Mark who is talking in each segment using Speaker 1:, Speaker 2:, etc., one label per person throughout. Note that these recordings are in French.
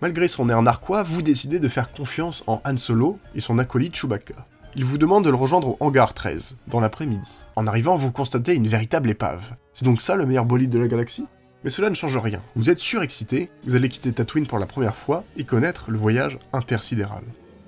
Speaker 1: Malgré son air narquois, vous décidez de faire confiance en Han Solo et son acolyte Chewbacca. Il vous demande de le rejoindre au hangar 13, dans l'après-midi. En arrivant, vous constatez une véritable épave. C'est donc ça le meilleur bolide de la galaxie? Mais cela ne change rien. Vous êtes surexcité, vous allez quitter Tatooine pour la première fois et connaître le voyage intersidéral.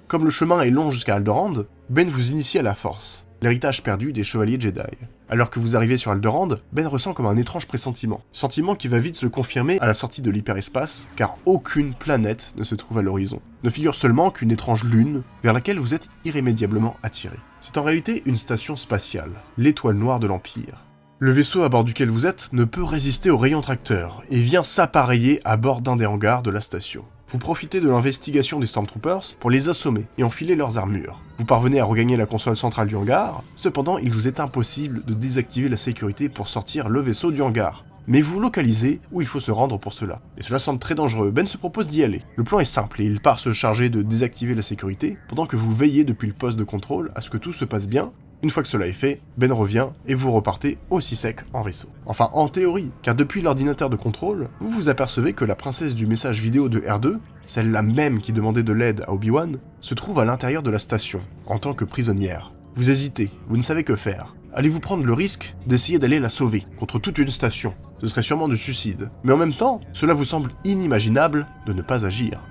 Speaker 1: Comme le chemin est long jusqu'à Alderaan, Ben vous initie à la Force, l'héritage perdu des chevaliers Jedi. Alors que vous arrivez sur Alderaan, Ben ressent comme un étrange pressentiment. Sentiment qui va vite se confirmer à la sortie de l'hyperespace, car aucune planète ne se trouve à l'horizon. Ne figure seulement qu'une étrange lune, vers laquelle vous êtes irrémédiablement attiré. C'est en réalité une station spatiale, l'étoile noire de l'Empire. Le vaisseau à bord duquel vous êtes ne peut résister aux rayons tracteurs, et vient s'appareiller à bord d'un des hangars de la station. Vous profitez de l'investigation des Stormtroopers pour les assommer et enfiler leurs armures. Vous parvenez à regagner la console centrale du hangar, cependant il vous est impossible de désactiver la sécurité pour sortir le vaisseau du hangar. Mais vous localisez où il faut se rendre pour cela. Et cela semble très dangereux, Ben se propose d'y aller. Le plan est simple et il part se charger de désactiver la sécurité, pendant que vous veillez depuis le poste de contrôle à ce que tout se passe bien. Une fois que cela est fait, Ben revient et vous repartez aussi sec en vaisseau. Enfin, en théorie, car depuis l'ordinateur de contrôle, vous vous apercevez que la princesse du message vidéo de R2, celle-là même qui demandait de l'aide à Obi-Wan, se trouve à l'intérieur de la station, en tant que prisonnière. Vous hésitez, vous ne savez que faire. Allez-vous prendre le risque d'essayer d'aller la sauver, contre toute une station? Ce serait sûrement du suicide. Mais en même temps, cela vous semble inimaginable de ne pas agir.